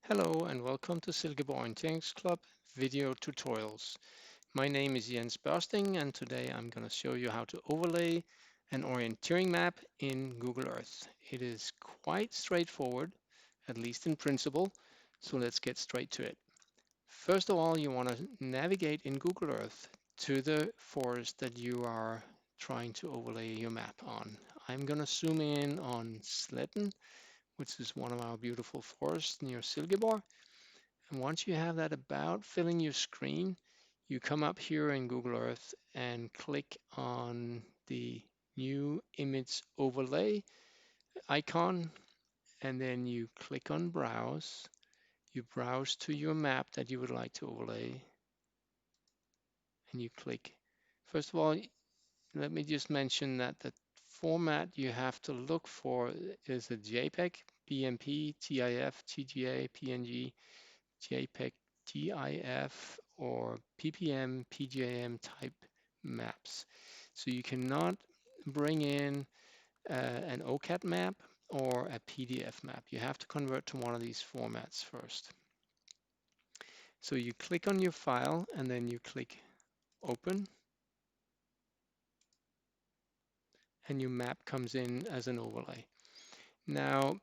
Hello and welcome to Silkeborg Orienteering Club video tutorials. My name is Jens Børsting and today I'm going to show you how to overlay an orienteering map in Google Earth. It is quite straightforward, at least in principle, so let's get straight to it. First of all, you want to navigate in Google Earth to the forest that you are trying to overlay your map on. I'm going to zoom in on Sletten, which is one of our beautiful forests near Silkeborg. And once you have that about filling your screen, you come up here in Google Earth and click on the new image overlay icon, and then you click on browse. You browse to your map that you would like to overlay, and you click. First of all, let me just mention that the format you have to look for is a JPEG, BMP, TIF, TGA, PNG, JPEG, GIF, or PPM, PJM type maps. So you cannot bring in an OCAD map or a PDF map. You have to convert to one of these formats first. So you click on your file and then you click open, and your map comes in as an overlay. Now,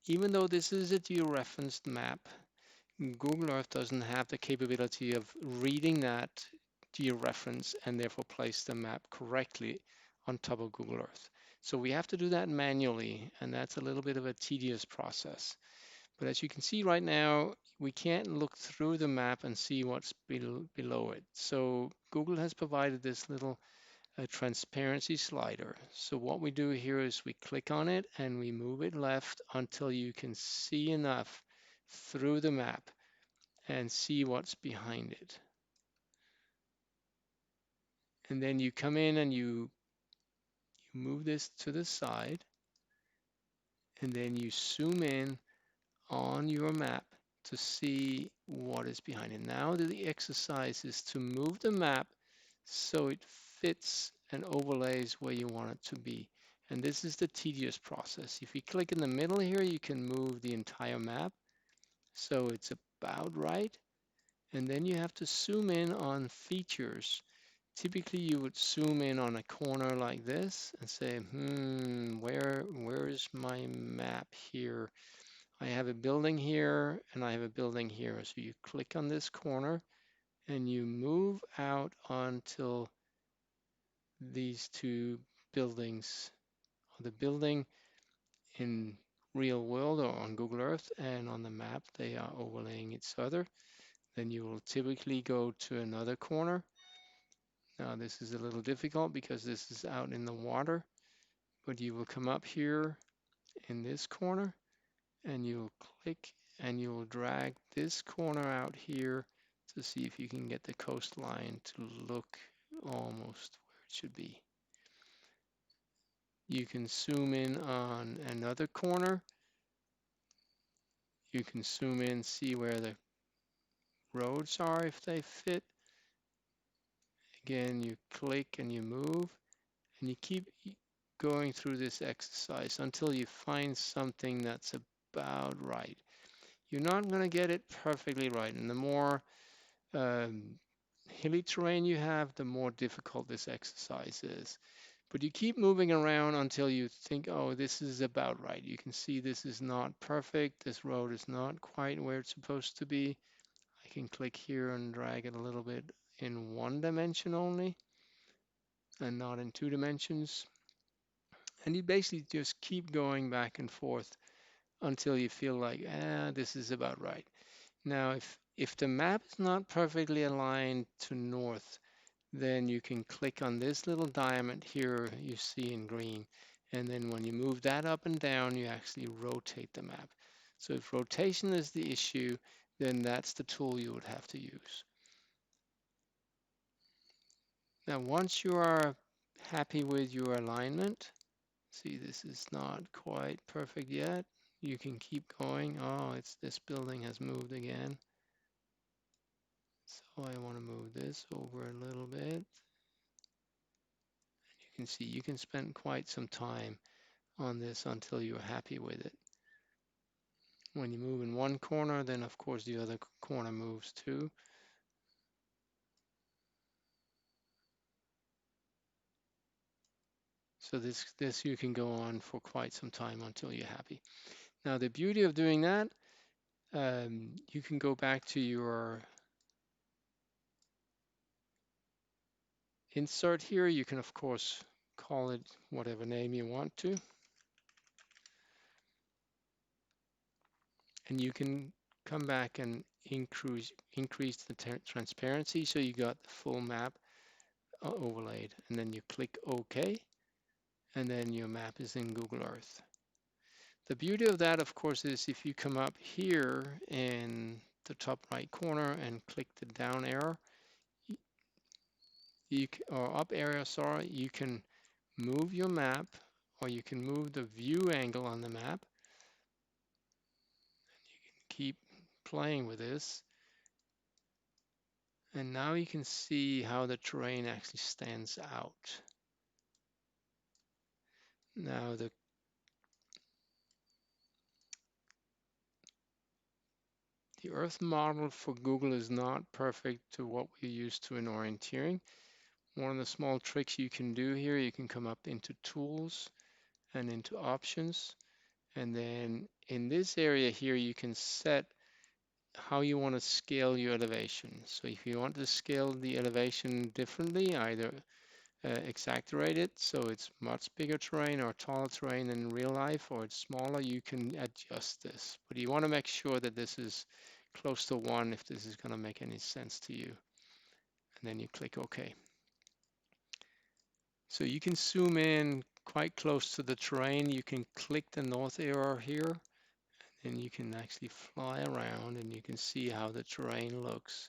even though this is a georeferenced map, Google Earth doesn't have the capability of reading that georeference and therefore place the map correctly on top of Google Earth. So we have to do that manually, and that's a little bit of a tedious process. But as you can see right now, we can't look through the map and see what's below it. So Google has provided this little transparency slider. So what we do here is we click on it and we move it left until you can see enough through the map and see what's behind it. And then you come in and you move this to the side, and then you zoom in on your map to see what is behind it. Now the exercise is to move the map so it fits and overlays where you want it to be. And this is the tedious process. If you click in the middle here, you can move the entire map so it's about right. And then you have to zoom in on features. Typically, you would zoom in on a corner like this and say, where is my map here? I have a building here and I have a building here. So you click on this corner and you move out until these two buildings, the building in real world or on Google Earth and on the map, they are overlaying each other. Then you will typically go to another corner. Now this is a little difficult because this is out in the water, but you will come up here in this corner and you'll click and you will drag this corner out here to see if you can get the coastline to look almost where it should be. You can zoom in on another corner. You can zoom in, see where the roads are if they fit. Again, you click and you move, and you keep going through this exercise until you find something that's about right. You're not going to get it perfectly right, and the more hilly terrain you have, the more difficult this exercise is. But you keep moving around until you think, oh, this is about right. You can see this is not perfect. This road is not quite where it's supposed to be. I can click here and drag it a little bit in one dimension only and not in two dimensions. And you basically just keep going back and forth until you feel like, this is about right. Now, if the map is not perfectly aligned to north, then you can click on this little diamond here you see in green. And then when you move that up and down, you actually rotate the map. So if rotation is the issue, then that's the tool you would have to use. Now, once you are happy with your alignment, see, this is not quite perfect yet. You can keep going. Oh, this building has moved again. So I want to move this over a little bit. You can see you can spend quite some time on this until you're happy with it. When you move in one corner, then of course the other corner moves too. So this you can go on for quite some time until you're happy. Now the beauty of doing that, you can go back to your insert here. You can of course call it whatever name you want to, and you can come back and increase the transparency so you got the full map overlaid, and then you click OK, and then your map is in Google Earth. The beauty of that, of course, is if you come up here in the top right corner and click the down arrow, or up arrow, sorry, you can move your map, or you can move the view angle on the map. Keep playing with this. And now you can see how the terrain actually stands out. Now the Earth model for Google is not perfect to what we're used to in orienteering. One of the small tricks you can do here, you can come up into Tools and into Options. And then in this area here, you can set how you want to scale your elevation. So if you want to scale the elevation differently, either exaggerate it so it's much bigger terrain or taller terrain than in real life, or it's smaller, you can adjust this. But you want to make sure that this is close to 1 if this is going to make any sense to you. And then you click OK. So you can zoom in quite close to the terrain. You can click the north arrow here, and you can actually fly around and you can see how the terrain looks.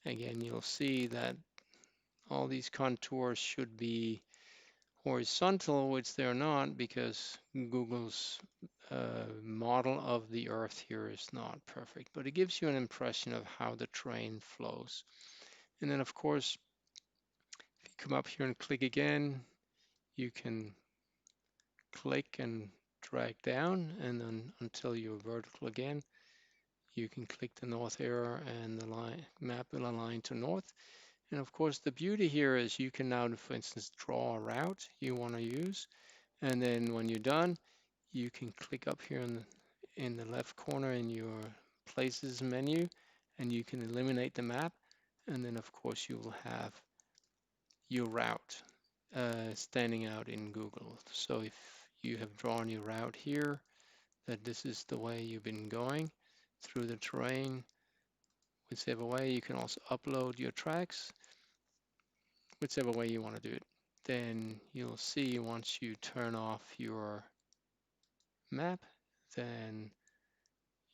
Again, you'll see that all these contours should be horizontal, which they're not because Google's model of the Earth here is not perfect, but it gives you an impression of how the terrain flows. And then, of course, if you come up here and click again, you can click and drag down, and then until you're vertical again, you can click the north arrow and the map will align to north. And of course, the beauty here is you can now, for instance, draw a route you want to use. And then when you're done, you can click up here in the left corner in your Places menu, and you can eliminate the map. And then, of course, you will have your route standing out in Google. So if you have drawn your route here, that this is the way you've been going through the terrain, whichever way, you can also upload your tracks, whichever way you want to do it. Then you'll see once you turn off your map, then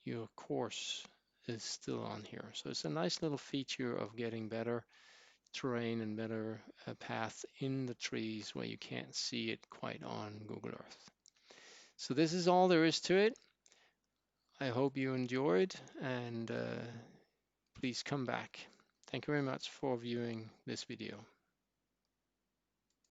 your course is still on here. So it's a nice little feature of getting better terrain and better paths in the trees where you can't see it quite on Google Earth. So this is all there is to it. I hope you enjoyed, and please come back. Thank you very much for viewing this video.